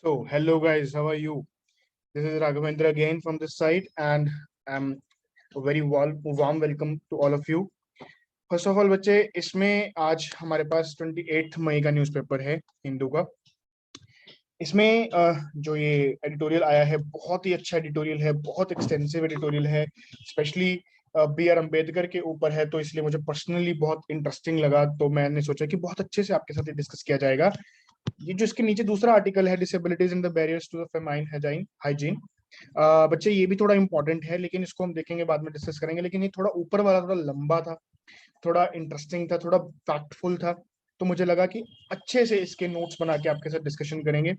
So, hello guys, how are you? This is Raghavendra again from this side, and a very warm welcome to all of you. First of all बच्चे, इसमें आज हमारे पास 28 मई का newspaper है हिंदू का। इसमें जो ये एडिटोरियल आया है, बहुत ही अच्छा एडिटोरियल है, बहुत एक्सटेंसिव एडिटोरियल है, स्पेशली बी आर अम्बेडकर के ऊपर है, तो इसलिए मुझे पर्सनली बहुत इंटरेस्टिंग लगा। तो मैंने सोचा कि बहुत अच्छे से आपके साथ डिस्कस किया जाएगा। ये जो इसके नीचे दूसरा आर्टिकल है, disabilities in the barriers to the feminine hygiene, बच्चे ये भी थोड़ा इंपॉर्टेंट है, लेकिन इसको हम देखेंगे, बाद में डिस्कस करेंगे। लेकिन ये थोड़ा ऊपर वाला थोड़ा लंबा था, थोड़ा इंटरेस्टिंग था, थोड़ा फैक्टफुल था, तो मुझे लगा कि अच्छे से इसके नोट्स बना के आपके साथ डिस्कशन करेंगे।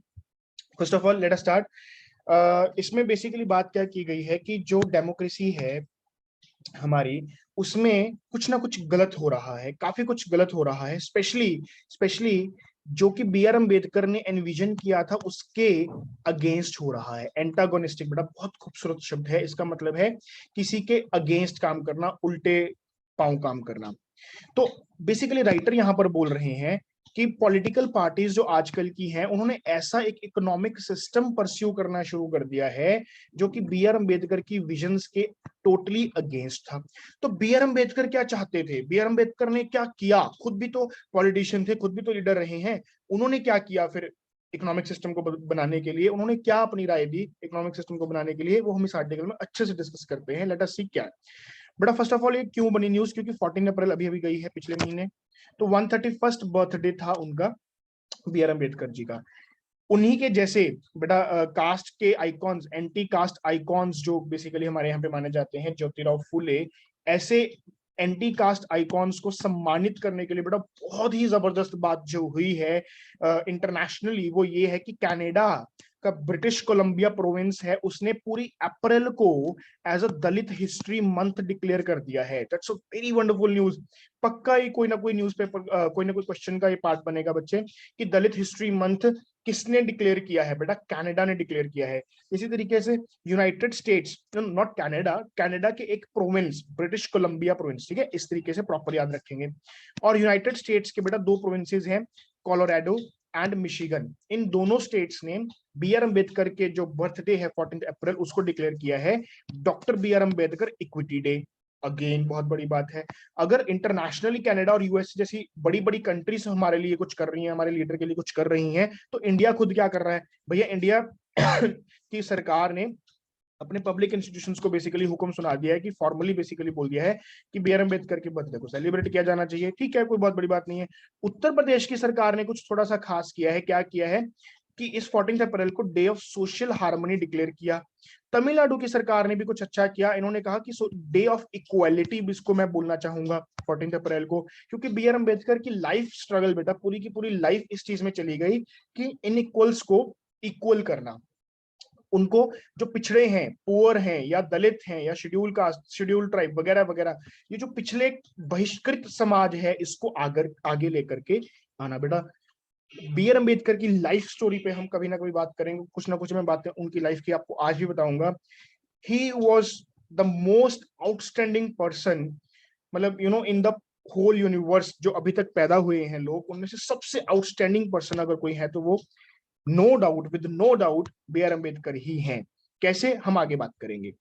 First of all let us start. इसमें बेसिकली बात क्या की गई है कि जो डेमोक्रेसी है हमारी, उसमें कुछ ना कुछ गलत हो रहा है, काफी कुछ गलत हो रहा है। स्पेशली जो कि बी आर अम्बेडकर ने एनविजन किया था उसके अगेंस्ट हो रहा है। एंटागोनिस्टिक, बड़ा बहुत खूबसूरत शब्द है। इसका मतलब है किसी के अगेंस्ट काम करना, उल्टे पांव काम करना। तो बेसिकली राइटर यहां पर बोल रहे हैं कि पॉलिटिकल पार्टीज जो आजकल की हैं, उन्होंने ऐसा एक इकोनॉमिक सिस्टम परस्यू करना शुरू कर दिया है जो कि बी आर अम्बेडकर की विजन्स के टोटली अगेंस्ट था। तो बी आर अम्बेडकर क्या चाहते थे, बी आर अम्बेडकर ने क्या किया, खुद भी तो पॉलिटिशियन थे, खुद भी तो लीडर रहे हैं। उन्होंने क्या किया फिर इकोनॉमिक सिस्टम को बनाने के लिए, उन्होंने क्या अपनी राय दी इकोनॉमिक सिस्टम को बनाने के लिए, वो हम इस आर्टिकल में अच्छे से डिस्कस करते हैं। लेट अस सी क्या है। बड़ा फर्स्ट ऑफ ऑल ये क्यों बनी न्यूज, क्योंकि 14 अप्रैल अभी अभी गई है पिछले महीने, तो 131st बर्थडे था उनका, बी आर अम्बेडकर जी का। उन्हीं के जैसे बेटा कास्ट के आइकॉन्स, एंटी कास्ट आइकॉन्स जो बेसिकली हमारे यहाँ पे माने जाते हैं, ज्योतिराव फुले, ऐसे एंटी कास्ट आइकॉन्स को सम्मानित करने के लिए बेटा बहुत ही जबरदस्त बात जो हुई है इंटरनेशनली, वो ये है कि कनाडा का ब्रिटिश कोलंबिया प्रोविंस है, उसने पूरी अप्रैल को as a Dalit history month declare कर दिया है। That's a very wonderful news. पक्का ही कोई ना कोई न्यूज़पेपर, कोई ना कोई क्वेश्चन का ये पार्ट बनेगा बच्चे कि दलित हिस्ट्री मंथ किसने डिक्लेयर किया है। बेटा कनाडा ने डिक्लेयर किया है। इसी तरीके से United states, not Canada, Canada के एक प्रोविंस ब्रिटिश कोलंबिया प्रोविंस, ठीक है, इस तरीके से प्रॉपर याद रखेंगे। और यूनाइटेड स्टेट्स के बेटा दो प्रोविंसेस हैं, कोलोराडो एंड मिशिगन। इन दोनों स्टेट्स ने बी आर अम्बेडकर के जो बर्थडे है 14 अप्रैल, उसको डिक्लेयर किया है doctor B R Ambedkar equity day. Again बहुत बड़ी बात है। अगर इंटरनेशनली कनाडा और यूएस जैसी बड़ी बड़ी कंट्रीज हमारे लिए कुछ कर रही हैं, हमारे लीडर के लिए कुछ कर रही हैं, तो इंडिया खुद क्या कर रहा है भैया? इंडिया की सरकार ने अपने पब्लिक इंस्टीट्यूशंस को बेसिकली हुक्म सुना दिया है कि फॉर्मली बेसिकली बोल दिया है कि बी आर अम्बेडकर के बर्थडे को सेलिब्रेट किया जाना चाहिए। ठीक है, कोई बहुत बड़ी बात नहीं है। उत्तर प्रदेश की सरकार ने कुछ थोड़ा सा खास किया है। क्या किया है कि इस 14 अप्रैल को day of social harmony declare किया। तमिलनाडु की सरकार ने भी कुछ अच्छा किया, इन्होंने कहा कि डे ऑफ इक्वालिटी भी इसको मैं बोलना चाहूंगा 14 अप्रैल को, क्योंकि बी आर अम्बेडकर की लाइफ स्ट्रगल बेटा पूरी की पूरी लाइफ इस चीज में चली गई कि इनइक्वल्स को इक्वल करना। उनको जो पिछड़े हैं, पुअर हैं या दलित हैं या शेड्यूल कास्ट, शेड्यूल ट्राइब वगैरह वगैरह, ये जो पिछले बहिष्कृत समाज है, इसको आगे लेकर के आना। बेटा बी आर अम्बेडकर की लाइफ स्टोरी पे हम कभी ना कभी बात करेंगे, कुछ ना कुछ मैं बातें उनकी लाइफ की आपको आज भी बताऊंगा। He was the most outstanding person, मतलब you know in the whole universe, जो अभी तक पैदा हुए हैं लोग, उनमें से सबसे आउटस्टैंडिंग पर्सन अगर कोई है तो वो no doubt, with no doubt B R Ambedkar ही हैं। कैसे, हम आगे बात करेंगे।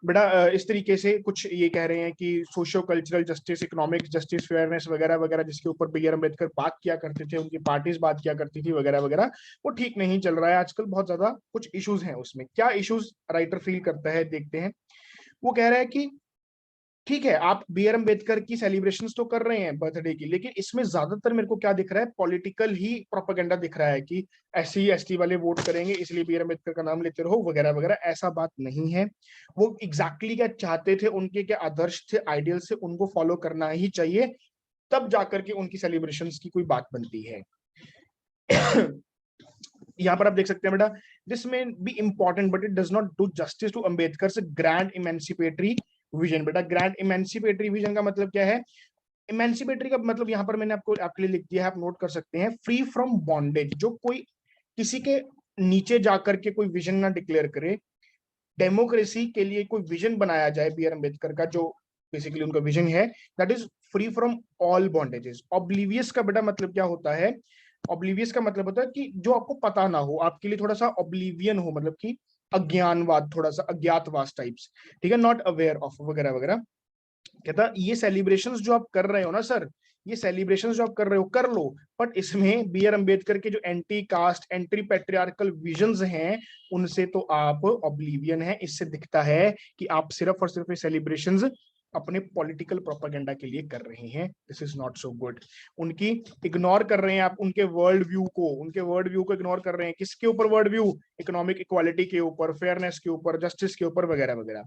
बेटा इस तरीके से कुछ ये कह रहे हैं कि socio cultural justice, economic justice, fairness वगैरह वगैरह, जिसके ऊपर बी आर अम्बेडकर बात किया करते थे, उनकी पार्टीज बात किया करती थी वगैरह वगैरह, वो ठीक नहीं चल रहा है आजकल। बहुत ज्यादा कुछ इश्यूज हैं उसमें। क्या इश्यूज राइटर फील करता है, देखते हैं। वो कह रहा है कि ठीक है, आप बी आर अम्बेडकर की सेलिब्रेशंस तो कर रहे हैं बर्थडे की, लेकिन इसमें ज्यादातर मेरे को क्या दिख रहा है, पॉलिटिकल ही प्रोपेगेंडा दिख रहा है कि SC ST वाले वोट करेंगे इसलिए बी आर अम्बेडकर का नाम लेते रहो वगैरह वगैरह। ऐसा बात नहीं है। वो एग्जैक्टली क्या चाहते थे, उनके क्या आदर्श थे, आइडियल से, उनको फॉलो करना ही चाहिए, तब जाकर के उनकी सेलिब्रेशंस की कोई बात बनती है। यहाँ पर आप देख सकते हैं बेटा, दिस में be important but it does not do justice to Ambedkar से ग्रैंड इमेंसिपेटरी विजन। बेटा ग्रैंड इमेंसिपेटरी विजन का मतलब क्या है? इमेंसिपेटरी का मतलब यहाँ पर मैंने आपको आपके लिए लिख दिया है, आप नोट कर सकते हैं। फ्री फ्रॉम बॉन्डेज, जो कोई किसी के नीचे जाकर के कोई विजन ना डिक्लेयर करे, डेमोक्रेसी के लिए कोई विजन बनाया जाए बी आर अम्बेडकर का, जो बेसिकली उनका विजन है, that is free from all bondages. Oblivious का बेटा मतलब क्या होता है? ऑब्लिवियस का मतलब होता है कि जो आपको पता ना हो, आपके लिए थोड़ा सा ऑब्लिवियन हो, मतलब कि अज्ञानवाद, थोड़ा सा अज्ञातवास टाइप्स, ठीक है, नॉट अवेयर ऑफ वगैरह वगैरह। कहता ये सेलिब्रेशंस जो आप कर रहे हो ना सर, ये सेलिब्रेशंस जो आप कर रहे हो कर लो, बट इसमें बी आर अम्बेडकर के जो anti cast anti patriarchal visions हैं उनसे तो आप ऑब्लिवियन है। इससे दिखता है कि आप सिर्फ और सिर्फ ये सेलिब्रेशंस अपने पॉलिटिकल प्रोपेगेंडा के लिए कर रहे हैं। This is not so good. उनकी इग्नोर कर रहे हैं आप, उनके वर्ल्ड व्यू को, उनके वर्ल्ड व्यू को इग्नोर कर रहे हैं। किसके ऊपर वर्ल्ड व्यू? इकोनॉमिक इक्वालिटी के ऊपर, फेयरनेस के ऊपर, जस्टिस के ऊपर वगैरह वगैरह।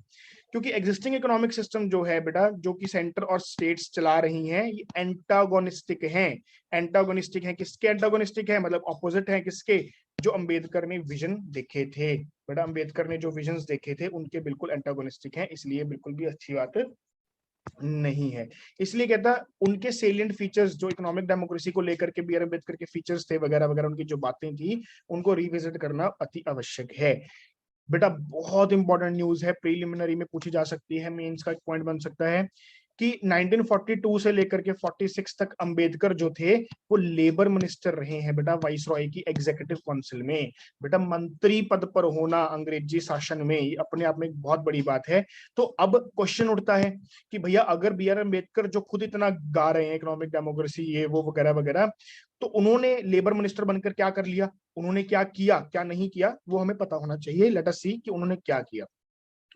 क्योंकि एग्जिस्टिंग इकोनॉमिक सिस्टम जो है बेटा, जो कि सेंटर और स्टेट्स चला रही हैं, ये एंटागोनिस्टिक हैं। एंटागोनिस्टिक है किसके? एंटागोनिस्टिक है मतलब ऑपोजिट है किसके? जो अंबेडकर ने विजन देखे थे बेटा, अंबेडकर ने जो विजन्स देखे थे उनके बिल्कुल एंटागोनिस्टिक हैं। इसलिए बिल्कुल भी अच्छी बात नहीं है। इसलिए कहता उनके सेलिएंट फीचर्स जो इकोनॉमिक डेमोक्रेसी को लेकर के बी आर अम्बेडकर के फीचर्स थे वगैरह वगैरह, उनकी जो बातें थी उनको रिविजिट करना अति आवश्यक है। बेटा बहुत इंपॉर्टेंट न्यूज है, प्रीलिमिनरी में पूछी जा सकती है, मेंस का एक पॉइंट बन सकता है कि 1942 से लेकर के 46 तक अंबेडकर जो थे वो लेबर मिनिस्टर रहे हैं बेटा, वाइस रॉय की एग्जीक्यूटिव काउंसिल में। बेटा मंत्री पद पर होना अंग्रेजी शासन में ये अपने आप में एक बहुत बड़ी बात है। तो अब क्वेश्चन उठता है कि भैया अगर बी आर अम्बेडकर जो खुद इतना गा रहे हैं इकोनॉमिक डेमोक्रेसी ये वो वगैरह वगैरह, तो उन्होंने लेबर मिनिस्टर बनकर क्या कर लिया, उन्होंने क्या किया क्या नहीं किया, वो हमें पता होना चाहिए। लेट अस सी कि उन्होंने क्या किया।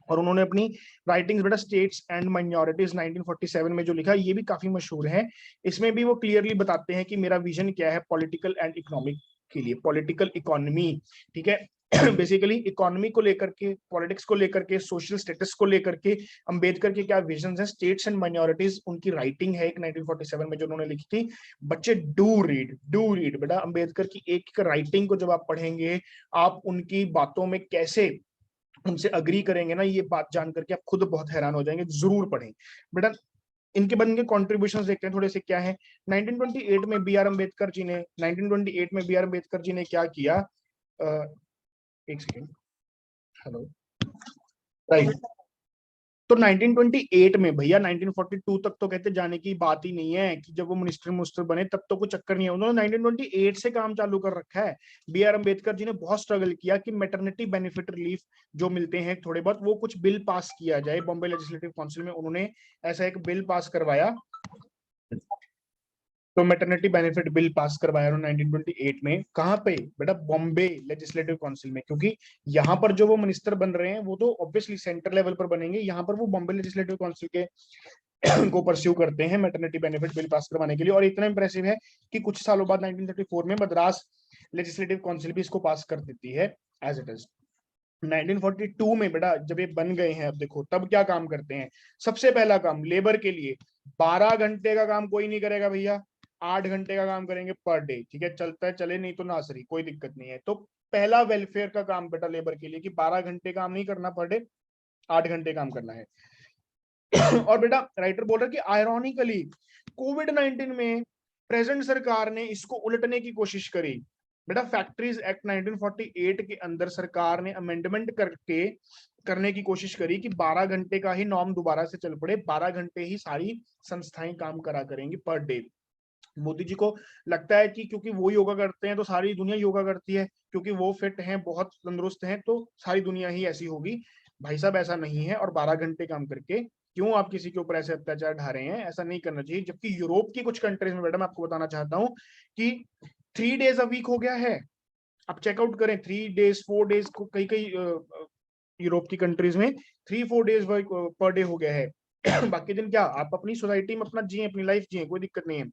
और उन्होंने अपनी राइटिंग्स बेटा स्टेट्स एंड माइनॉरिटीज 1947 में जो लिखा ये भी काफी मशहूर है। इसमें भी वो क्लियरली बताते हैं कि मेरा विजन क्या है पॉलिटिकल एंड इकोनॉमिक के लिए, पॉलिटिकल इकोनॉमी, ठीक है। बेसिकली इकोनॉमी को लेकर के, पॉलिटिक्स को लेकर के, सोशल स्टेटस को लेकर के अंबेडकर के क्या विजन है, स्टेट्स एंड माइनॉरिटीज उनकी राइटिंग है एक 1947 में जो उन्होंने लिखी थी। बच्चे डू रीड बेटा, अंबेडकर की एक एक राइटिंग को जब आप पढ़ेंगे, आप उनकी बातों में कैसे उनसे अग्री करेंगे ना, ये बात जान करके आप खुद बहुत हैरान हो जाएंगे। जरूर पढ़ें बेटा। इनके बन के कॉन्ट्रीब्यूशंस देखते हैं थोड़े से क्या है। 1928 में बी आर अम्बेडकर जी ने 1928 में बी आर अम्बेडकर जी ने क्या किया, एक सेकेंड, हेलो, राइट। तो 1928 में भैया, 1942 तक तो कहते जाने की बात ही नहीं है कि जब वो मिनिस्टर मुस्टर बने तब तो कोई चक्कर नहीं है। उन्होंने 1928 से काम चालू कर रखा है। बी आर अम्बेडकर जी ने बहुत स्ट्रगल किया कि मैटरनिटी बेनिफिट रिलीफ जो मिलते हैं थोड़े बहुत, वो कुछ बिल पास किया जाए। बॉम्बे लेजिस्लेटिव काउंसिल में उन्होंने ऐसा एक बिल पास करवाया, तो मैटरनिटी बेनिफिट बिल पास करवाया उन्होंने 1928 में। कहां पे बेटा? बॉम्बे लेजिस्लेटिव काउंसिल में। क्योंकि यहाँ पर जो वो मिनिस्टर बन रहे हैं वो तो ऑब्वियसली सेंटर लेवल पर बनेंगे, यहाँ पर वो बॉम्बे लेजिस्लेटिव काउंसिल के को परस्यू करते हैं मैटरनिटी बेनिफिट बिल पास करवाने के लिए। और इतना इंप्रेसिव है कि कुछ सालों बाद 1934 में मद्रास लेजिस्लेटिव काउंसिल भी इसको पास कर देती है एज इट इज। 1942 में बेटा जब ये बन गए हैं, अब देखो तब क्या काम करते हैं। सबसे पहला काम लेबर के लिए, 12 घंटे का काम कोई नहीं करेगा भैया, 8 घंटे का काम करेंगे पर डे, ठीक है, चलता है चले, नहीं तो नासरी, कोई दिक्कत नहीं है। तो पहला वेलफेयर का काम बेटा लेबर के लिए कि 12 घंटे काम नहीं करना पर डे, 8 घंटे काम करना है। और बेटा राइटर बोल रहा है कि आयरॉनिकली कोविड 19 में प्रेजेंट सरकार ने इसको उलटने की कोशिश करी। बेटा फैक्ट्रीज एक्ट 1948 के अंदर सरकार ने अमेंडमेंट करके करने की कोशिश करी कि 12 घंटे का ही नॉर्म दोबारा से चल पड़े, 12 घंटे ही सारी संस्थाएं काम करा करेंगी पर डे। मोदी जी को लगता है कि क्योंकि वो योगा करते हैं तो सारी दुनिया योगा करती है, क्योंकि वो फिट हैं, बहुत तंदुरुस्त हैं, तो सारी दुनिया ही ऐसी होगी। भाई साहब ऐसा नहीं है। और 12 घंटे काम करके क्यों आप किसी के ऊपर ऐसे अत्याचार ढा रहे हैं? ऐसा नहीं करना चाहिए। जबकि यूरोप की कुछ कंट्रीज में बेटा मैं आपको बताना चाहता हूँ कि 3 डेज अ वीक हो गया है। आप चेकआउट करें, 3 डेज 4 डेज को कई कई यूरोप की कंट्रीज में 3-4 डेज पर डे हो गया है। बाकी दिन क्या आप अपनी सोसाइटी में अपना जिए, अपनी लाइफ जिए, कोई दिक्कत नहीं है।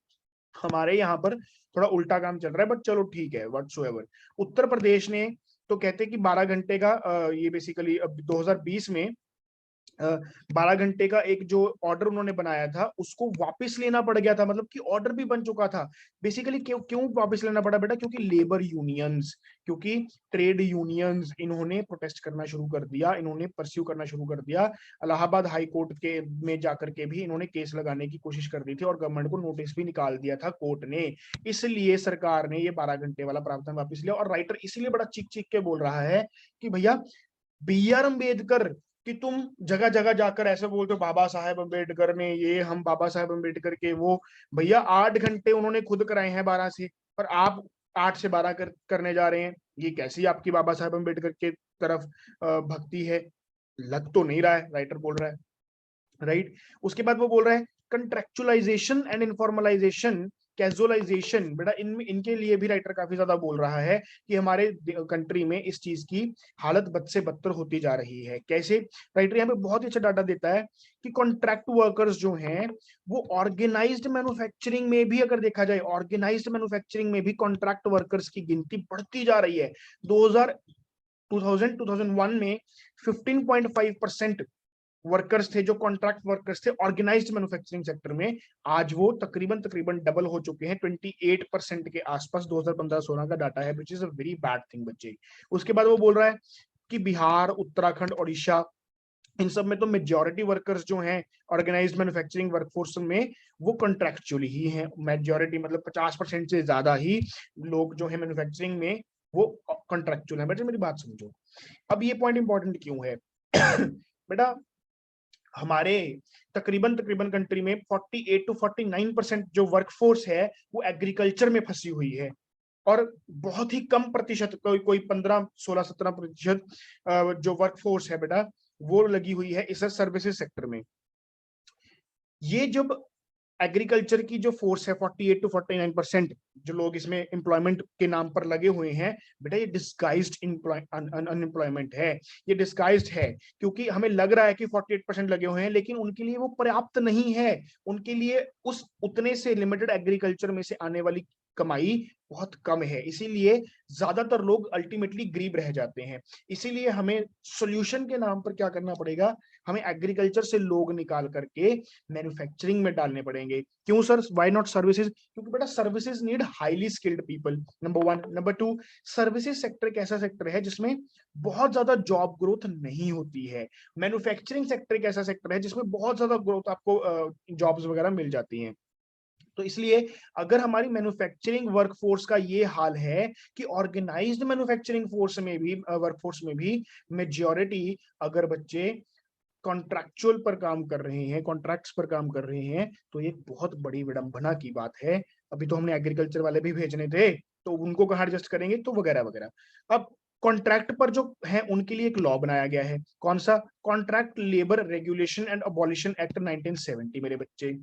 हमारे यहाँ पर थोड़ा उल्टा काम चल रहा है, बट चलो ठीक है, व्हाटसोएवर। उत्तर प्रदेश ने तो कहते हैं कि 12 घंटे का ये बेसिकली अब 2020 में 12 घंटे का एक जो ऑर्डर उन्होंने बनाया था उसको वापस लेना पड़ गया था। मतलब कि ऑर्डर भी बन चुका था। बेसिकली क्यों क्यों वापस लेना पड़ा बेटा? क्योंकि लेबर यूनियंस, क्योंकि ट्रेड यूनियंस इन्होंने प्रोटेस्ट करना शुरू कर दिया, इन्होंने परस्यू करना शुरू कर दिया। इलाहाबाद हाई कोर्ट के में जाकर के भी इन्होंने केस लगाने की कोशिश कर दी थी और गवर्नमेंट को नोटिस भी निकाल दिया था कोर्ट ने। इसलिए सरकार ने ये 12 घंटे वाला प्रावधान वापस लिया। और राइटर इसीलिए बड़ा चीख चीख के बोल रहा है कि भैया बी आर अम्बेडकर, कि तुम जगह जगह जाकर ऐसे बोलते हो बाबा साहेब अम्बेडकर ने ये, हम बाबा साहेब अम्बेडकर के वो। भैया 8 घंटे उन्होंने खुद कराए हैं 12 से, पर आप 8 से 12 करने जा रहे हैं। ये कैसी आपकी बाबा साहेब अम्बेडकर के तरफ भक्ति है? लग तो नहीं रहा है, राइटर बोल रहा है, राइट। उसके बाद वो बोल रहा है कंट्रेक्चुअलाइजेशन एंड इनफॉर्मलाइजेशन, कैजुअलाइजेशन। बेटा इनके लिए भी राइटर काफी ज्यादा बोल रहा है कि हमारे कंट्री में इस चीज की हालत बद से बदतर होती जा रही है। कैसे? राइटर यहाँ पे बहुत ही अच्छा डाटा देता है कि कॉन्ट्रैक्ट वर्कर्स जो हैं वो ऑर्गेनाइज्ड मैन्युफैक्चरिंग में भी, अगर देखा जाए ऑर्गेनाइज्ड मैन्युफैक्चरिंग में भी कॉन्ट्रैक्ट वर्कर्स की गिनती बढ़ती जा रही है। 2001 में 15.5% वर्कर्स थे जो कॉन्ट्रैक्ट वर्कर्स थे ऑर्गेनाइज्ड मैन्युफैक्चरिंग सेक्टर में। आज वो तकरीबन डबल हो चुके हैं, 28% के आसपास 2015-16 का डाटा है, which is a very bad thing बच्चे। उसके बाद वो बोल रहा है कि बिहार, उत्तराखंड, ओडिशा, इन सब में तो मेजॉरिटी वर्कर्स जो हैं ऑर्गेनाइज्ड मैन्युफैक्चरिंग वर्कफोर्स में वो कॉन्ट्रैक्चुअली ही हैं। मेजॉरिटी मतलब 50% से ज्यादा ही लोग जो है मैन्युफैक्चरिंग में वो कॉन्ट्रैक्चुअल है। बेटा मेरी बात समझो, अब ये पॉइंट इंपॉर्टेंट क्यों है? बेटा हमारे तकरीबन कंट्री में 48 to 49% जो वर्कफोर्स है वो एग्रीकल्चर में फंसी हुई है, और बहुत ही कम प्रतिशत, कोई 15, 16, 17% जो वर्कफोर्स है बेटा वो लगी हुई है इस सर्विसेज सेक्टर में। ये जब एग्रीकल्चर की जो फोर्स है 48 to 49% जो लोग इसमें एम्प्लॉयमेंट के नाम पर लगे हुए हैं, बेटा ये डिस्गाइज्ड अनएम्प्लॉयमेंट है। ये डिस्गाइज्ड है क्योंकि हमें लग रहा है कि 48% लगे हुए हैं, लेकिन उनके लिए वो पर्याप्त नहीं है। उनके लिए उस उतने से लिमिटेड एग्रीकल्चर में से आने वाली कमाई बहुत कम है, इसीलिए ज्यादातर लोग अल्टीमेटली गरीब रह जाते हैं। इसीलिए हमें सॉल्यूशन के नाम पर क्या करना पड़ेगा? हमें एग्रीकल्चर से लोग निकाल करके मैन्युफैक्चरिंग में डालने पड़ेंगे। क्यों सर? Why not services? क्योंकि बेटा services need highly skilled people, number 1। Number 2, services sector एक ऐसा सेक्टर है जिसमें बहुत ज्यादा जॉब ग्रोथ नहीं होती है। मैन्युफैक्चरिंग सेक्टर एक ऐसा सेक्टर है जिसमें बहुत ज्यादा ग्रोथ आपको जॉब्स वगैरह मिल जाती हैं। तो इसलिए अगर हमारी मैन्युफैक्चरिंग वर्कफोर्स का ये हाल है कि ऑर्गेनाइज्ड मैन्युफैक्चरिंग फोर्स में भी, वर्कफोर्स में भी मेजॉरिटी अगर बच्चे कॉन्ट्रैक्चुअल पर काम कर रहे हैं, कॉन्ट्रैक्ट्स पर काम कर रहे हैं, तो ये बहुत बड़ी विडंबना की बात है। अभी तो हमने एग्रीकल्चर वाले भी भेजने थे, तो उनको कहाँ एडजस्ट करेंगे, तो वगैरह वगैरह। अब कॉन्ट्रैक्ट पर जो है उनके लिए एक लॉ बनाया गया है। कौन सा? Contract labour regulation and abolition act 1970। मेरे बच्चे,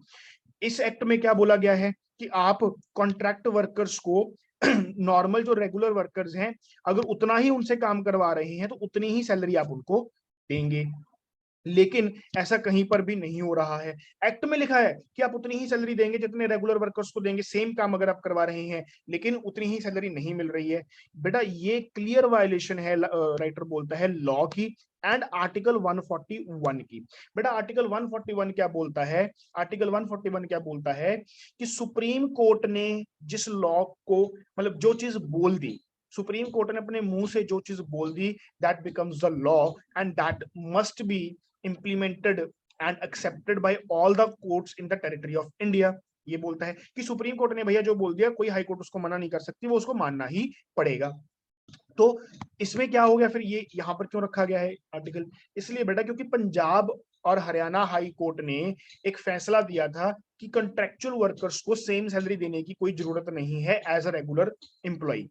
इस एक्ट में क्या बोला गया है कि आप कॉन्ट्रैक्ट वर्कर्स को नॉर्मल जो रेगुलर वर्कर्स हैं अगर उतना ही उनसे काम करवा रहे हैं तो उतनी ही सैलरी आप उनको देंगे। लेकिन ऐसा कहीं पर भी नहीं हो रहा है। एक्ट में लिखा है कि आप उतनी ही सैलरी देंगे जितने रेगुलर वर्कर्स को देंगे, सेम काम अगर आप करवा रहे हैं, लेकिन उतनी ही सैलरी नहीं मिल रही है। बेटा ये क्लियर वायलेशन है, राइटर बोलता है, लॉ की एंड आर्टिकल 141 की। बेटा आर्टिकल 141 क्या बोलता है? आर्टिकल 141 क्या बोलता है कि सुप्रीम कोर्ट ने जिस लॉ को, मतलब जो चीज बोल दी, सुप्रीम कोर्ट ने अपने मुंह से जो चीज बोल दी, that becomes the law and that must be implemented and accepted by all the courts in the territory of India। ये बोलता है कि सुप्रीम कोर्ट ने भैया जो बोल दिया, कोई हाई कोर्ट उसको मना नहीं कर सकती, वो उसको मानना ही पड़ेगा। तो इसमें क्या हो गया फिर, ये यहाँ पर क्यों रखा गया है आर्टिकल? इसलिए बेटा क्योंकि पंजाब और हरियाणा हाई कोर्ट ने एक फैसला दिया था कि कॉन्ट्रैक्चुअल वर्कर्स को सेम सैलरी देने की कोई जरूरत नहीं है एज अ रेगुलर एम्प्लॉय,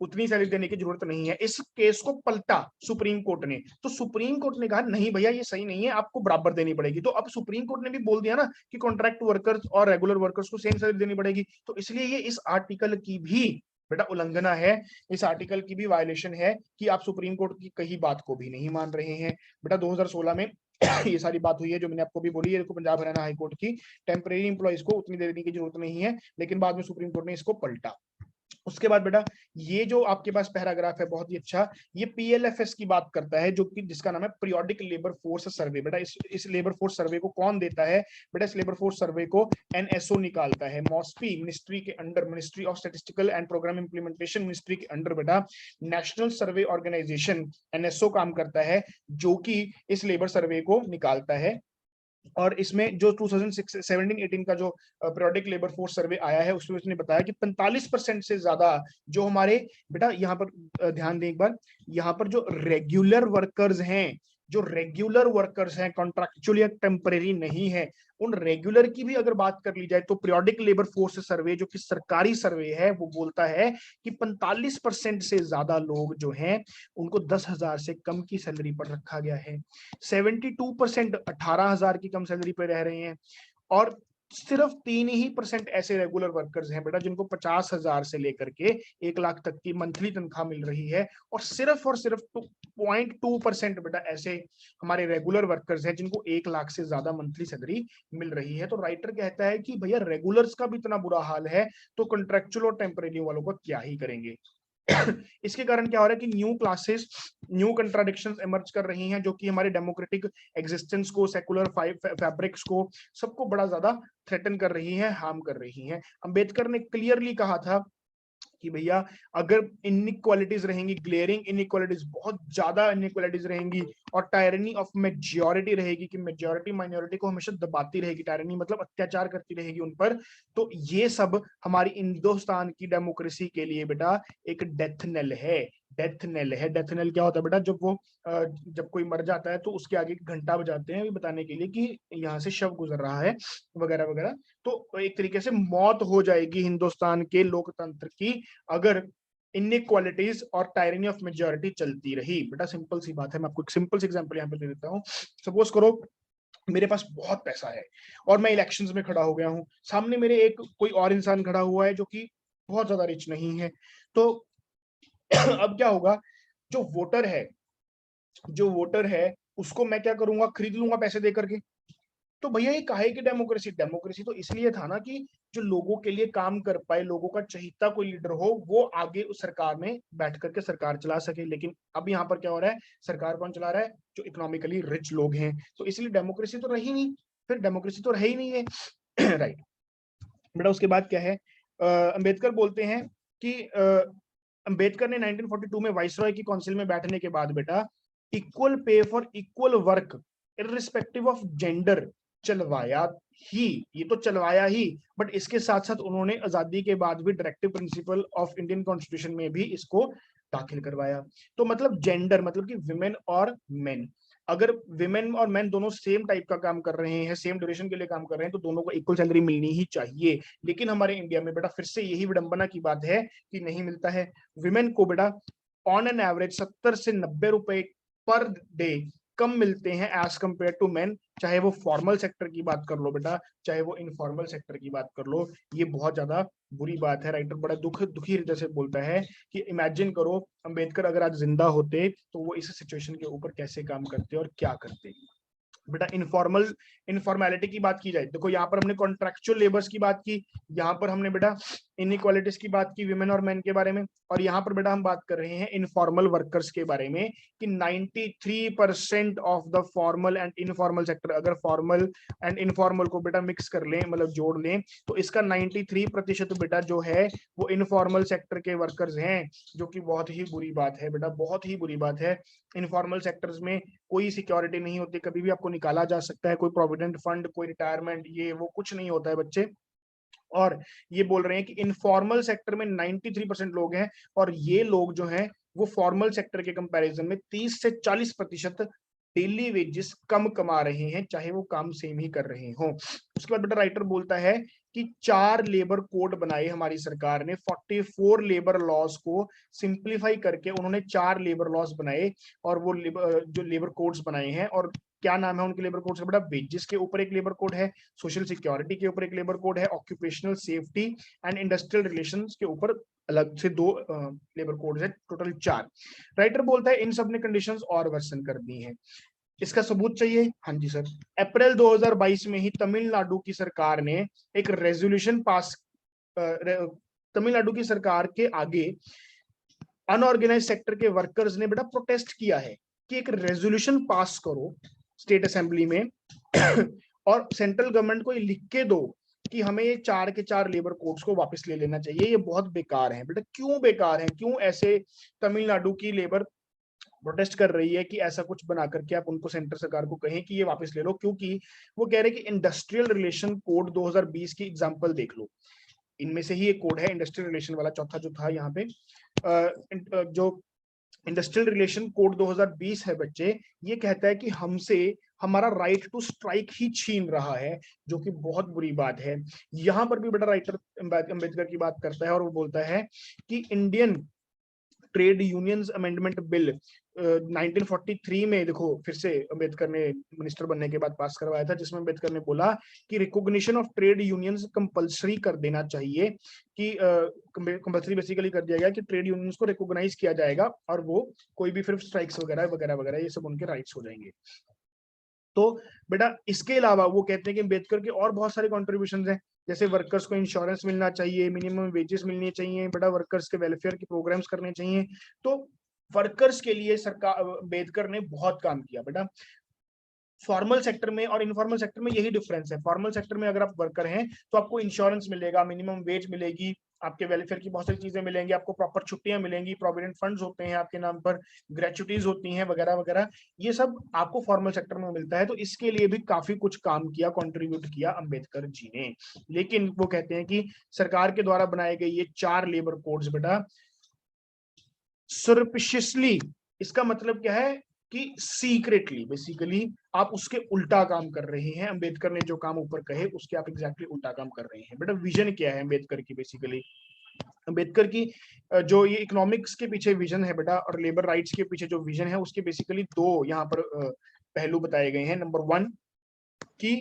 उतनी सैलरी देने की जरूरत नहीं है। इस केस को पलटा सुप्रीम कोर्ट ने, तो सुप्रीम कोर्ट ने कहा नहीं भैया ये सही नहीं है, आपको बराबर देनी पड़ेगी। तो अब सुप्रीम कोर्ट ने भी बोल दिया ना कि कॉन्ट्रैक्ट वर्कर्स और रेगुलर वर्कर्स को सेम सैलरी देनी पड़ेगी, तो इसलिए ये इस आर्टिकल की भी बेटा उल्लंघना है, इस आर्टिकल की भी वायलेशन है कि आप सुप्रीम कोर्ट की कही बात को भी नहीं मान रहे हैं। बेटा 2016 में ये सारी बात हुई है जो मैंने आपको भी बोली है। देखो पंजाब हरियाणा हाई कोर्ट की टेम्परेरी इंप्लॉइज को उतनी देने की जरूरत नहीं है, लेकिन बाद में सुप्रीम कोर्ट ने इसको पलटा। उसके बाद बेटा ये जो आपके पास पैराग्राफ है बहुत ही अच्छा, ये पीएलएफएस की बात करता है, जो कि जिसका नाम है पीरियोडिक लेबर फोर्स सर्वे। बेटा इस लेबर फोर्स सर्वे को कौन देता है? बेटा इस लेबर फोर्स सर्वे को एनएसओ निकालता है, मॉस्पी मिनिस्ट्री के under, ministry of statistical and programme implementation ministry के अंडर बेटा नेशनल सर्वे ऑर्गेनाइजेशन एनएसओ काम करता है, जो कि इस लेबर सर्वे को निकालता है। और इसमें जो 2017-18 का जो पीरियोडिक लेबर फोर्स सर्वे आया है उसमें उसने बताया कि 45% से ज्यादा जो हमारे, बेटा यहाँ पर ध्यान दें एक बार, यहाँ पर जो रेगुलर वर्कर्स हैं, जो रेगुलर वर्कर्स हैं, कॉन्ट्रैक्चुअली टेम्परेरी नहीं है, उन रेगुलर की भी अगर बात कर ली जाए तो पीरियोडिक लेबर फोर्स सर्वे जो कि सरकारी सर्वे है वो बोलता है कि 45% से ज्यादा लोग जो हैं उनको 10,000 से कम की सैलरी पर रखा गया है। 72% 18,000 की कम सैलरी पर रह रहे हैं और सिर्फ 3% ऐसे रेगुलर वर्कर्स हैं बेटा जिनको 50,000 से लेकर के 1 लाख तक की मंथली तनख्वाह मिल रही है और सिर्फ 0.2% बेटा ऐसे हमारे रेगुलर वर्कर्स हैं जिनको 1 लाख से ज्यादा मंथली सैलरी मिल रही है। तो राइटर कहता है कि भैया रेगुलर्स का भी इतना बुरा हाल है तो कॉन्ट्रेक्चुअल और टेम्परेरी वालों को क्या ही करेंगे। इसके कारण क्या हो रहा है कि new classes, new contradictions emerge कर रही हैं जो कि हमारे डेमोक्रेटिक एग्जिस्टेंस को, सेकुलर फैब्रिक्स को, सबको बड़ा ज्यादा थ्रेटन कर रही हैं, हार्म कर रही हैं। अंबेडकर ने क्लियरली कहा था कि भैया अगर इनइक्वालिटीज रहेंगी, ग्लेयरिंग इनइक्वालिटीज, बहुत ज्यादा इनइक्वालिटीज रहेंगी और टायरनी ऑफ मेजॉरिटी रहेगी कि मेजॉरिटी माइनॉरिटी को हमेशा दबाती रहेगी, टायरनी मतलब अत्याचार करती रहेगी उन पर, तो ये सब हमारी हिंदुस्तान की डेमोक्रेसी के लिए बेटा एक डेथ नेल है। डेथ नेल है। डेथ नेल क्या होता है बेटा? जब कोई मर जाता है तो उसके आगे घंटा बजाते हैं बताने के लिए कि यहाँ से शव गुजर रहा है वगैरह वगैरह। तो एक तरीके से मौत हो जाएगी हिंदुस्तान के लोकतंत्र की अगर इनइक्वालिटीज और टायरनी ऑफ मेजॉरिटी चलती रही। बेटा सिंपल सी बात है, मैं आपको एक सिंपल सी एग्जांपल यहाँ पे दे देता हूँ। सपोज करो मेरे पास बहुत पैसा है और मैं इलेक्शंस में खड़ा हो गया हूँ, सामने मेरे एक कोई और इंसान खड़ा हुआ है जो कि बहुत ज्यादा रिच नहीं है, तो अब क्या होगा? जो वोटर है उसको मैं क्या करूंगा? खरीद लूंगा पैसे दे करके। तो भैया ये काहे की डेमोक्रेसी? डेमोक्रेसी तो इसलिए था ना कि जो लोगों के लिए काम कर पाए, लोगों का चहीता कोई लीडर हो, वो आगे उस सरकार में बैठ करके सरकार चला सके। लेकिन अब यहाँ पर क्या हो रहा है? सरकार कौन चला रहा है? जो इकोनॉमिकली रिच लोग हैं। तो इसलिए डेमोक्रेसी तो रही नहीं, फिर डेमोक्रेसी तो रही नहीं है। राइट बेटा। उसके बाद क्या है? अंबेडकर बोलते हैं कि अंबेडकर ने 1942 में वाइसरॉय की काउंसिल में बैठने के बाद बेटा equal pay for equal work irrespective of gender चलवाया ही। ये तो चलवाया ही, बट इसके साथ साथ उन्होंने आजादी के बाद भी directive principle of Indian constitution में भी इसको दाखिल करवाया। तो मतलब जेंडर मतलब कि विमेन और मेन, अगर विमेन और मेन दोनों सेम टाइप का काम कर रहे हैं, सेम ड्यूरेशन के लिए काम कर रहे हैं, तो दोनों को इक्वल सैलरी मिलनी ही चाहिए। लेकिन हमारे इंडिया में बेटा फिर से यही विडंबना की बात है कि नहीं मिलता है। विमेन को बेटा ऑन एन एवरेज 70 से 90 रुपए पर डे कम मिलते हैं एज कंपेयर टू मेन, चाहे वो फॉर्मल सेक्टर की बात कर लो बेटा, चाहे वो इनफॉर्मल सेक्टर की बात कर लो। ये बहुत ज्यादा बुरी बात है। राइटर बड़ा दुखी हृदय से बोलता है कि इमेजिन करो अंबेडकर अगर आज जिंदा होते तो वो इस सिचुएशन के ऊपर कैसे काम करते और क्या करते। बेटा इनफॉर्मेलिटी की बात की जाए, देखो यहाँ पर हमने कॉन्ट्रैक्चुअल लेबर्स की बात की, यहाँ पर हमने बेटा इनइक्वालिटीज की बात की विमेन और मेन के बारे में, और यहाँ पर बेटा हम बात कर रहे हैं इनफॉर्मल वर्कर्स के बारे में कि 93% of the formal and informal sector, अगर फॉर्मल एंड इनफॉर्मल को बेटा मिक्स कर लें, मतलब जोड़ लें, तो इसका 93% बेटा जो है वो इनफॉर्मल सेक्टर के वर्कर्स हैं, जो कि बहुत ही बुरी बात है बेटा, बहुत ही बुरी बात है। इनफॉर्मल सेक्टर्स में कोई सिक्योरिटी नहीं होती, कभी भी आपको निकाला जा सकता है, कोई प्रोविडेंट फंड, कोई रिटायरमेंट, ये वो कुछ नहीं होता है बच्चे। और ये बोल रहे हैं कि इनफॉर्मल सेक्टर में 93% लोग हैं और ये लोग जो हैं वो फॉर्मल सेक्टर के कंपैरिजन में 30 से 40% डेली वेजेस कम कमा रहे हैं, चाहे वो काम सेम ही कर रहे हो। उसके बाद बेटा राइटर बोलता है कि 4 लेबर कोड बनाए हमारी सरकार ने, 44 लेबर लॉज को सिंप्लीफाई करके उन्होंने 4 लेबर लॉज बनाए, और वो जो लेबर कोड्स बनाए हैं, और क्या नाम है उनके लेबर कोड से बेटा? वेजेस के ऊपर एक लेबर कोड है, सोशल सिक्योरिटी के ऊपर एक लेबर कोड है, occupational safety and industrial relations के ऊपर अलग से 2 लेबर कोड है, टोटल 4। राइटर बोलता है इन सब ने कंडीशंस और वर्सन कर दी हैं। इसका सबूत चाहिए? हाँ जी सर। अप्रैल 2022 में ही तमिलनाडु की सरकार ने एक रेजोल्यूशन पास, तमिलनाडु की सरकार के आगे अनऑर्गेनाइज सेक्टर के वर्कर्स ने बेटा प्रोटेस्ट किया है कि एक रेजोल्यूशन पास करो स्टेट असेंबली में और सेंट्रल गवर्नमेंट को ये लिख के दो कि हमें ये 4 के 4 लेबर कोड्स को वापस ले लेना चाहिए, ये बहुत बेकार है। बेटा क्यों बेकार है? क्यों ऐसे तमिलनाडु की लेबर प्रोटेस्ट कर रही है कि ऐसा कुछ बना करके आप उनको सेंटर सरकार को कहें कि ये वापस ले लो? क्योंकि वो कह रहे हैं कि इंडस्ट्रियल रिलेशन कोड 2020 की एग्जांपल देख लो, इनमें से ही एक कोड है इंडस्ट्रियल रिलेशन वाला, चौथा जो था यहाँ पे, जो इंडस्ट्रियल रिलेशन कोड 2020 है बच्चे, ये कहता है कि हमसे हमारा राइट टू स्ट्राइक ही छीन रहा है, जो कि बहुत बुरी बात है। यहाँ पर भी बेटा राइटर अंबेडकर की बात करता है और वो बोलता है कि Indian trade unions amendment bill 1943 में देखो फिर से अंबेडकर ने मिनिस्टर बनने के बाद पास करवाया था, जिसमें अंबेडकर ने बोला कि recognition of trade unions compulsory कर देना चाहिए, कि कंपलसरी बेसिकली कर दिया गया कि ट्रेड यूनियंस को रिकॉग्नाइज किया जाएगा और वो कोई भी फिर स्ट्राइक्स वगैरह वगैरह वगैरह ये सब उनके राइट्स हो जाएंगे। तो बेटा इसके अलावा वो कहते हैं कि अंबेडकर के और बहुत सारे कॉन्ट्रीब्यूशन हैं, जैसे वर्कर्स को इंश्योरेंस मिलना चाहिए, मिनिमम वेजेस मिलनी चाहिए, बेटा वर्कर्स के वेलफेयर के प्रोग्राम्स करने चाहिए। तो वर्कर्स के लिए सरकार अंबेडकर ने बहुत काम किया बेटा। फॉर्मल सेक्टर में और इनफॉर्मल सेक्टर में यही डिफरेंस है। फॉर्मल सेक्टर में अगर आप वर्कर हैं तो आपको इंश्योरेंस मिलेगा, मिनिमम वेज मिलेगी, आपके वेलफेयर की बहुत सारी चीजें मिलेंगी, आपको प्रॉपर छुट्टियां मिलेंगी, प्रोविडेंट फंड्स होते हैं आपके नाम पर, ग्रेचुटीज होती हैं वगैरह वगैरह, ये सब आपको फॉर्मल सेक्टर में मिलता है। तो इसके लिए भी काफी कुछ काम किया, कंट्रीब्यूट किया अंबेडकर जी ने। लेकिन वो कहते हैं कि सरकार के द्वारा बनाए गए ये 4 लेबर कोड्स बेटा सरपिशियसली, इसका मतलब क्या है कि सीक्रेटली बेसिकली आप उसके उल्टा काम कर रहे हैं। अंबेडकर ने जो काम ऊपर कहे उसके आप एग्जैक्टली उल्टा काम कर रहे हैं। बेटा विजन क्या है अंबेडकर की? बेसिकली अंबेडकर की जो ये इकोनॉमिक्स के पीछे विजन है बेटा और लेबर राइट्स के पीछे जो विजन है उसके बेसिकली 2 यहाँ पर पहलू बताए गए हैं। नंबर 1 कि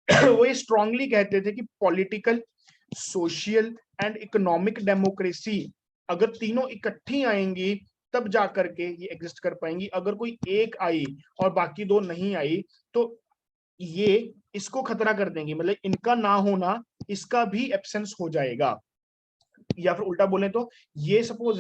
वो ये स्ट्रांगली कहते थे कि political, social and economic democracy अगर तीनों इकट्ठी आएंगी तब जा करके ये एग्जिस्ट कर पाएंगी। अगर कोई एक आई और बाकी 2 नहीं आई तो ये इसको खतरा कर देंगी, मतलब इनका ना होना इसका भी एब्सेंस हो जाएगा। या फिर उल्टा बोलें तो ये सपोज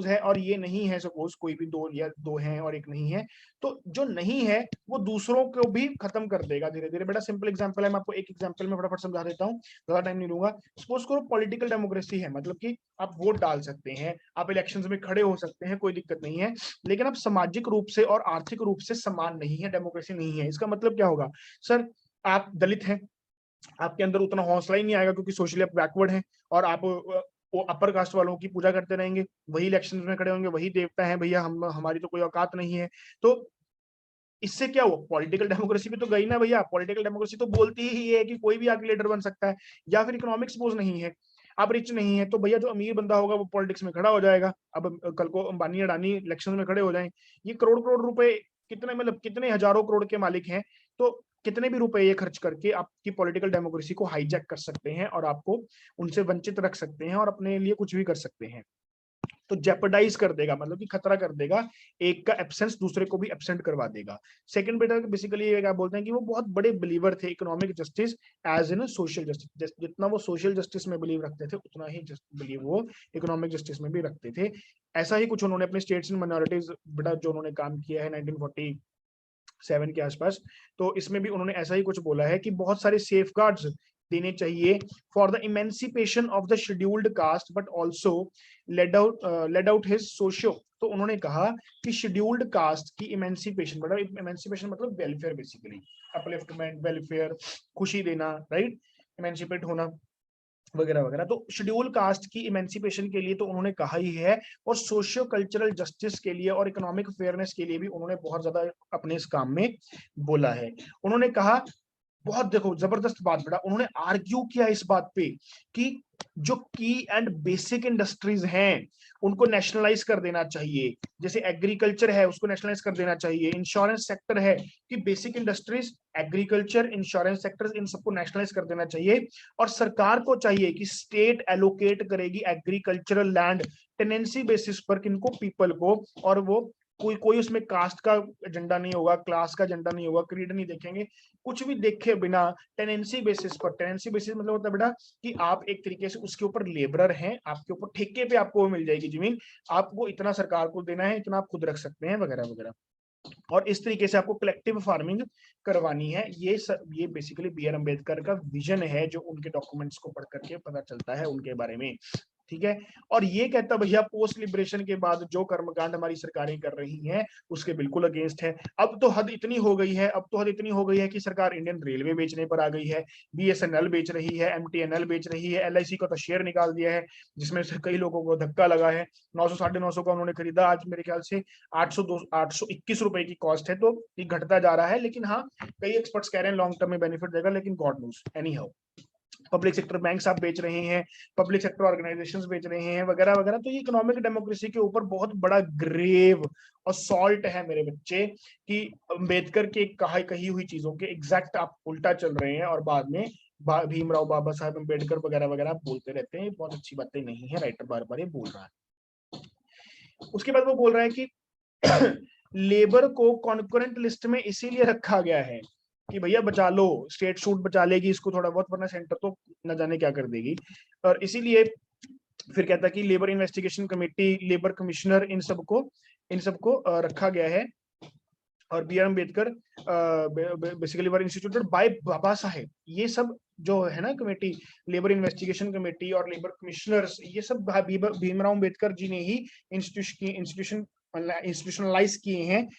है और ये नहीं है, सपोज कोई भी 2 हैं और एक नहीं है, तो जो नहीं है वो दूसरों को भी खत्म कर देगा धीरे धीरे। बेटा सिंपल एग्जांपल है, मैं आपको एक एग्जांपल में फटाफट समझा देता हूँ, ज्यादा टाइम नहीं लूंगा। सपोज करो पॉलिटिकल डेमोक्रेसी है, मतलब कि आप वोट डाल सकते हैं, आप इलेक्शंस में खड़े हो सकते हैं, कोई दिक्कत नहीं है, लेकिन आप सामाजिक रूप से और आर्थिक रूप से समान नहीं है, डेमोक्रेसी नहीं है। इसका मतलब क्या होगा? सर आप दलित हैं, आपके अंदर उतना हौसला ही नहीं आएगा क्योंकि सोशली आप बैकवर्ड हैं, और आप वो अपर कास्ट वालों की पूजा करते रहेंगे, वही इलेक्शन में खड़े होंगे, वही देवता है भैया, हम हमारी तो कोई औकात नहीं है। तो इससे क्या हुआ? पॉलिटिकल डेमोक्रेसी भी तो गई ना भैया। पॉलिटिकल डेमोक्रेसी तो बोलती ही है कि कोई भी आके लीडर बन सकता है। या फिर इकोनॉमिक सपोज नहीं है, आप रिच नहीं है, तो भैया जो अमीर बंदा होगा वो पॉलिटिक्स में खड़ा हो जाएगा। अब कल को अंबानी अडानी इलेक्शन में खड़े हो जाए, ये करोड़ करोड़ रुपए, कितने मतलब कितने हजारों करोड़ के मालिक हैं, तो कितने भी रुपए ये खर्च करके आपकी पॉलिटिकल डेमोक्रेसी को हाईजैक कर सकते हैं और आपको उनसे वंचित रख सकते हैं और अपने लिए कुछ भी कर सकते हैं। तो जेपरडाइज कर देगा, मतलब कि खतरा कर देगा, एक का एब्सेंस दूसरे को भी एब्सेंट करवा देगा। सेकंड बेटा बेसिकली ये क्या बोलते हैं कि वो बहुत बड़े बिलीवर थे economic justice as in social justice. जितना वो सोशल जस्टिस में बिलीव रखते थे उतना ही बिलीव वो इकोनॉमिक जस्टिस में भी रखते थे। ऐसा ही कुछ उन्होंने अपने स्टेट्स एंड माइनॉरिटीज बेटा जो उन्होंने काम किया है 1947 के आसपास, तो इसमें भी उन्होंने ऐसा ही कुछ बोला है कि बहुत सारे सेफगार्ड्स देने चाहिए for the emancipation of the scheduled caste but also laid out his socio. तो उन्होंने कहा कि शेड्यूल्ड कास्ट की इमेंसिपेशन, मतलब इमेंसिपेशन मतलब वेलफेयर, बेसिकली अपलिफ्टमेंट, वेलफेयर, खुशी देना, राइट, इमेंसिपेट होना वगैरह वगैरह। तो शेड्यूल कास्ट की इमेंसिपेशन के लिए तो उन्होंने कहा ही है, और सोशियो कल्चरल जस्टिस के लिए और इकोनॉमिक फेयरनेस के लिए भी उन्होंने बहुत ज्यादा अपने इस काम में बोला है। उन्होंने कहा बहुत, देखो जबरदस्त बात बेटा, उन्होंने आर्ग्यू किया इस बात पे कि जो की एंड बेसिक इंडस्ट्रीज हैं उनको नेशनलाइज कर देना चाहिए, जैसे एग्रीकल्चर है उसको नेशनलाइज कर देना चाहिए, इंश्योरेंस सेक्टर है, कि basic industries, agriculture, insurance sector, इन सबको नेशनलाइज कर देना चाहिए। और सरकार को चाहिए कि स्टेट एलोकेट करेगी एग्रीकल्चरल लैंड टेनेंसी बेसिस पर, किनको? पीपल को। और वो कोई कोई उसमें कास्ट का एजेंडा नहीं होगा, क्लास का एजेंडा नहीं होगा, क्रीड नहीं देखेंगे, कुछ भी देखे बिना टेनेंसी बेसिस पर। टेनेंसी बेसिस मतलब होता है बेटा कि आप एक तरीके से उसके ऊपर लेबरर हैं, आपके ऊपर ठेके पे आपको मिल जाएगी जमीन, आपको इतना सरकार को देना है, इतना आप खुद रख सकते हैं वगैरह वगैरह, और इस तरीके से आपको कलेक्टिव फार्मिंग करवानी है। ये बेसिकली बी आर अम्बेडकर का विजन है, जो उनके डॉक्यूमेंट्स को पढ़ करके पता चलता है उनके बारे में। ठीक है। और ये कहता भैया पोस्ट लिबरेशन के बाद जो कर्मकांड हमारी सरकारें कर रही हैं उसके बिल्कुल अगेंस्ट है। अब तो हद इतनी हो गई है, अब तो हद इतनी हो गई है कि सरकार इंडियन रेलवे बेचने पर आ गई है, BSNL बेच रही है, MTNL बेच रही है, LIC का तो शेयर निकाल दिया है, जिसमें से कई लोगों को धक्का लगा है। 900 950 का उन्होंने खरीदा, आज मेरे ख्याल से 821 रुपए की कॉस्ट है, तो ये घटता जा रहा है। लेकिन हाँ, कई एक्सपर्ट्स कह रहे हैं लॉन्ग टर्म में बेनिफिट देगा, लेकिन God knows. Any how, public sector banks आप बेच रहे हैं, पब्लिक सेक्टर ऑर्गेनाइजेशंस बेच रहे हैं, वगैरह वगैरह। तो ये इकोनॉमिक डेमोक्रेसी के ऊपर बहुत बड़ा ग्रेव असॉल्ट है मेरे बच्चे, कि अम्बेडकर के कही हुई चीजों के एग्जैक्ट आप उल्टा चल रहे हैं, और बाद में भीमराव बाबा साहब अम्बेडकर वगैरह वगैरह आप बोलते रहते हैं। बहुत अच्छी बातें नहीं है, राइटर बार बार ये बोल रहा है। उसके बाद वो बोल रहा है कि लेबर को कॉन्करेंट लिस्ट में इसीलिए रखा गया है कि भैया बचा लो, स्टेट शूट बचा लेगी इसको थोड़ा बहुत, वरना सेंटर तो न जाने क्या कर देगी। और इसीलिए फिर कहता है कि labour investigation committee, labour commissioner, इन सबको रखा गया है। और BR Ambedkar basically were instituted by Baba Saheb. ये सब जो है ना कमेटी, लेबर इन्वेस्टिगेशन कमेटी और लेबर कमिश्नर्स, ये सब भीमराव अम्बेडकर जी ने ही इंस्टीट्यूशनलाइज किए हैं,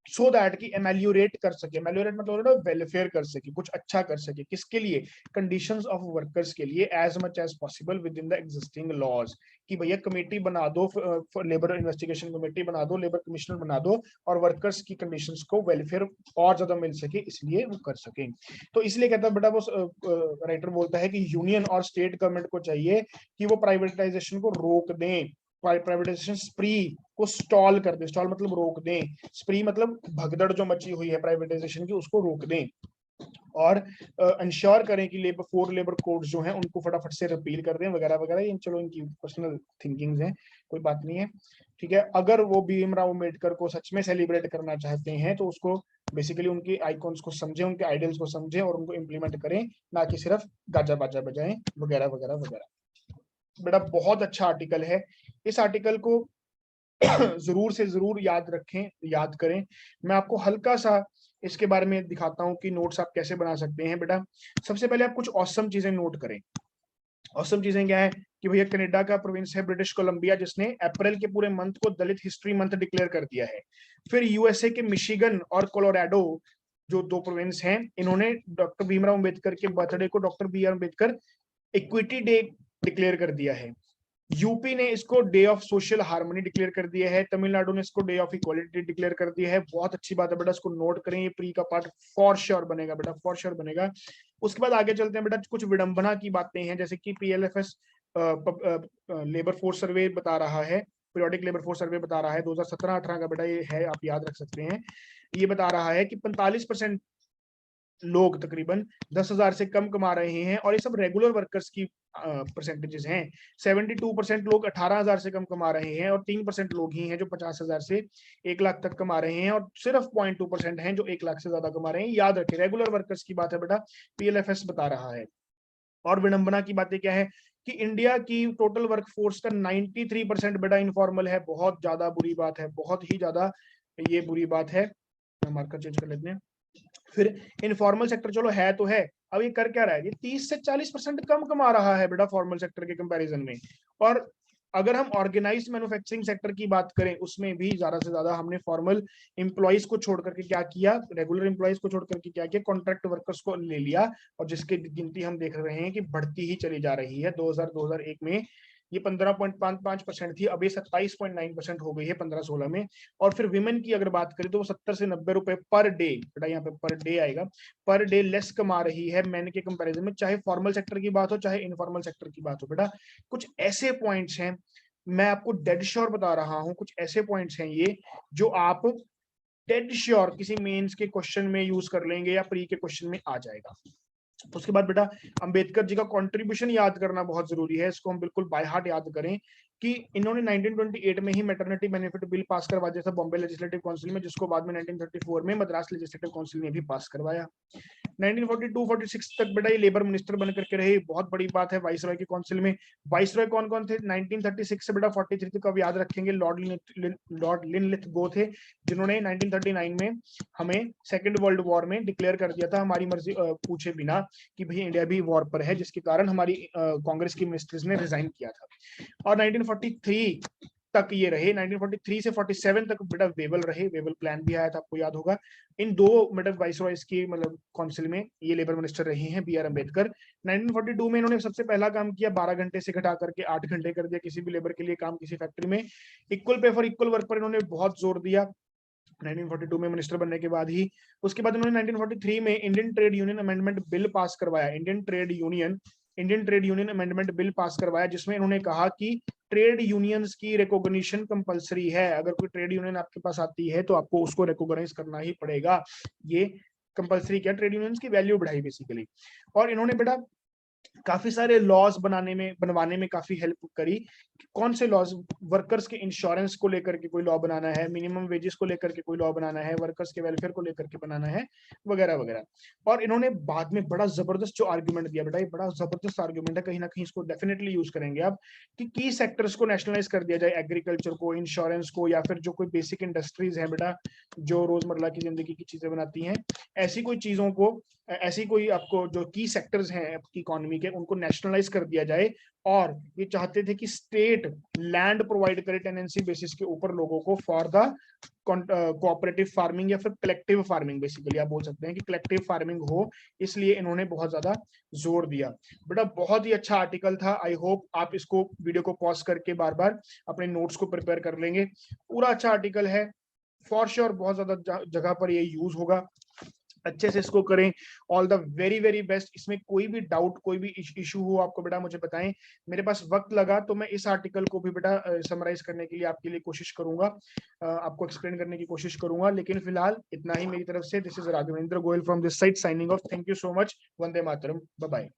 सो दैट कि एमेलियोरेट कर सके, एमेलियोरेट मतलब वेलफेयर कर सके, कुछ अच्छा कर सके। किसके लिए? कंडीशंस ऑफ वर्कर्स के लिए, as much as possible within the existing laws. कि भैया कमेटी बना दो, लेबर इन्वेस्टिगेशन कमेटी बना दो, लेबर कमिश्नर बना दो, और वर्कर्स की कंडीशंस को वेलफेयर और ज्यादा मिल सके, इसलिए वो कर सके। तो इसलिए कहता है बेटा, वो राइटर बोलता है कि यूनियन और स्टेट गवर्नमेंट को चाहिए कि वो प्राइवेटाइजेशन को रोक दें, प्राइवेटाइजेशन स्प्री को स्टॉल कर दे। स्टॉल मतलब रोक दें, स्प्री मतलब भगदड़ जो मची हुई है प्राइवेटाइजेशन की, उसको रोक दें। और इंश्योर करें कि लेबर कोड्स जो हैं उनको फटाफट से रिपील कर दें, वगैरह वगैरह। ये चलो इनकी पर्सनल थिंकिंग्स हैं, कोई बात नहीं है, ठीक है। अगर वो भीमराव अम्बेडकर को सच में सेलिब्रेट करना चाहते हैं तो उसको बेसिकली उनके आइकॉन्स को समझें, उनके आइडल्स को समझें और उनको इम्प्लीमेंट करें, ना कि सिर्फ गाजा बाजा बजाएं, वगैरह वगैरह वगैरह। बेटा बहुत अच्छा आर्टिकल है, इस आर्टिकल को जरूर से जरूर याद रखें, याद करें। मैं आपको हल्का सा इसके बारे में दिखाता हूं कि नोट्स आप कैसे बना सकते हैं। बेटा सबसे पहले आप कुछ ऑसम चीजें नोट करें। ऑसम चीजें क्या है कि भैया कनाडा का प्रोविंस है ब्रिटिश कोलंबिया, जिसने अप्रैल के पूरे मंथ को दलित हिस्ट्री मंथ डिक्लेयर कर दिया है। फिर USA के मिशिगन और कोलोराडो, जो दो प्रोविंस हैं, इन्होंने डॉक्टर भीमराव अम्बेडकर के बर्थडे को doctor BR Ambedkar equity day declare कर दिया है। यूपी ने इसको day of social harmony declare कर दिया है। तमिलनाडु ने इसको डे ऑफ इक्वालिटी डिक्लेयर कर दिया है। बहुत अच्छी बात है बेटा, इसको नोट करें, ये प्री का पार्ट फॉर श्योर बनेगा बेटा, फॉर श्योर बनेगा। उसके बाद आगे चलते हैं बेटा, कुछ विडंबना की बातें हैं, जैसे कि PLFS लेबर फोर्स सर्वे बता रहा है, पीरियोडिक लेबर फोर्स सर्वे बता रहा है 2017-18 का बेटा ये है, आप याद रख सकते हैं। ये बता रहा है कि 45% लोग तकरीबन 10,000 से कम कमा रहे हैं, और ये सब रेगुलर वर्कर्स की परसेंटेजेस हैं। 72% लोग 18,000 से कम कमा रहे हैं, और 3% लोग ही हैं जो 50,000 से 1 लाख तक कमा रहे हैं, और सिर्फ 0.2% हैं जो 1 लाख से ज्यादा कमा रहे हैं। याद रखें, रेगुलर वर्कर्स की बात है बेटा, PLFS बता रहा है। और विडंबना की बातें क्या है कि इंडिया की टोटल वर्कफोर्स का 93% बेटा इनफॉर्मल है। बहुत ज्यादा बुरी बात है, बहुत ही ज्यादा ये बुरी बात है। मार्कर चेंज कर लेते हैं। फिर इनफॉर्मल सेक्टर चलो है तो है, अब ये कर क्या रहा है, ये 30 से 40% कम कमा रहा है बेटा फॉर्मल सेक्टर के कंपैरिजन में। और अगर हम ऑर्गेनाइज्ड मैन्युफैक्चरिंग सेक्टर की बात करें, उसमें भी ज्यादा से ज्यादा हमने फॉर्मल एम्प्लॉइज को छोड़ करके क्या किया, रेगुलर एम्प्लॉइज को छोड़ करके क्या किया, कॉन्ट्रैक्ट वर्कर्स को ले लिया, और जिसकी गिनती हम देख रहे हैं कि बढ़ती ही चली जा रही है। 2001 में ये 15.55% थी, अब ये 27.9% हो गई है 15-16 में। और फिर विमेन की अगर बात करें तो वो 70 से 90 रुपए पर डे, बेटा यहाँ पे पर डे आएगा, पर डे लेस कमा रही है मैन के कंपैरिजन में, चाहे फॉर्मल सेक्टर की बात हो चाहे इनफॉर्मल सेक्टर की बात हो। बेटा कुछ ऐसे पॉइंट्स हैं, मैं आपको डेड श्योर बता रहा हूं, कुछ ऐसे पॉइंट्स हैं ये जो आप डेड श्योर किसी मेंस के क्वेश्चन में यूज कर लेंगे या प्री के क्वेश्चन में आ जाएगा। उसके बाद बेटा अंबेडकर जी का कंट्रीब्यूशन याद करना बहुत जरूरी है, इसको हम बिल्कुल बाय हार्ट याद करें। कि इन्होंने 1928 में ही मैटरनिटी बेनिफिट बिल पास करवा दिया था बॉम्बे लेजिस्लेटिव काउंसिल में, जिसको बाद में 1934 में मद्रास लेजिस्लेटिव काउंसिल ने भी पास करवाया। 1942-46 तक बेटा ये लेबर मिनिस्टर बन करके रहे, बहुत बड़ी बात है वाइसरॉय की काउंसिल में। वाइसरॉय कौन कौन थे 1936 से बेटा 43 तक, अब याद रखेंगे लॉर्ड लिनलिथगो थे, जिन्होंने 1939 में हमें सेकेंड वर्ल्ड वॉर में डिक्लेयर कर दिया था हमारी मर्जी पूछे बिना कि भाई इंडिया भी वॉर पर है, जिसके कारण हमारी कांग्रेस की मिनिस्टर्स ने रिजाइन किया था। और 1943 तक ये रहे, 1943 से 47 तक बेटा वेवल रहे, वेवल प्लान भी आया था आपको याद होगा। इन दो मतलब वाइसरॉयज की मतलब काउंसिल में ये लेबर मिनिस्टर रहे हैं बी आर अम्बेडकर। 1942 में इन्होंने सबसे पहला काम किया, 12 घंटे से घटा करके 8 घंटे कर दिया किसी भी लेबर के लिए काम किसी फैक्ट्री में। Equal pay for equal work पर इन्होंने बहुत जोर दिया 1942 में मिनिस्टर बनने के बाद ही। उसके बाद उन्होंने 1943 में Indian trade union amendment bill pass करवाया, Indian trade union amendment bill pass करवाया, जिसमें इन्होंने कहा कि ट्रेड यूनियंस की रिकॉग्निशन कंपलसरी है, अगर कोई ट्रेड यूनियन आपके पास आती है तो आपको उसको रिकॉग्नाइज करना ही पड़ेगा। ये कंपलसरी क्या, ट्रेड यूनियंस की वैल्यू बढ़ाई बेसिकली। और इन्होंने बेटा काफी सारे लॉज बनवाने में काफी हेल्प करी। कौन से लॉज, वर्कर्स के इंश्योरेंस को लेकर के कोई लॉ बनाना है, मिनिमम वेजेस को लेकर के कोई लॉ बनाना है, वर्कर्स के वेलफेयर को लेकर के बनाना है, वगैरह वगैरह। और इन्होंने बाद में बड़ा जबरदस्त जो आर्ग्यूमेंट दिया बेटा, ये बड़ा जबरदस्त आर्ग्यूमेंट है, कहीं ना कहीं इसको डेफिनेटली यूज करेंगे आप, कि की सेक्टर्स को नेशनलाइज कर दिया जाए, एग्रीकल्चर को, इंश्योरेंस को, या फिर जो कोई बेसिक इंडस्ट्रीज है बेटा जो रोजमर्रा की जिंदगी की चीजें बनाती हैं, ऐसी कोई चीजों को, ऐसी कोई आपको जो की सेक्टर्स हैं आपकी इकोनॉमी के, उनको नेशनलाइज कर दिया जाए। और ये चाहते थे कि स्टेट लैंड प्रोवाइड करे टेनेंसी बेसिस के ऊपर लोगों को फॉर द कोऑपरेटिव फार्मिंग या फिर कलेक्टिव फार्मिंग, बेसिकली आप बोल सकते हैं कि कलेक्टिव फार्मिंग हो, इसलिए इन्होंने बहुत ज्यादा जोर दिया। बेटा बहुत ही अच्छा आर्टिकल था, आई होप आप इसको वीडियो को पॉज करके बार बार अपने नोट्स को प्रिपेयर कर लेंगे। पूरा अच्छा आर्टिकल है, फॉर श्योर बहुत ज्यादा जगह पर ये यूज होगा, अच्छे से इसको करें। All the very very best. इसमें कोई भी डाउट, कोई भी इशू हो आपको बेटा मुझे बताएं, मेरे पास वक्त लगा तो मैं इस आर्टिकल को भी बेटा समराइज करने के लिए आपके लिए कोशिश करूंगा, आपको एक्सप्लेन करने की कोशिश करूंगा। लेकिन फिलहाल इतना ही मेरी तरफ से। This is Raghavendra Goyal from this side signing off. Thank you so much. Vande Mataram. Bye bye.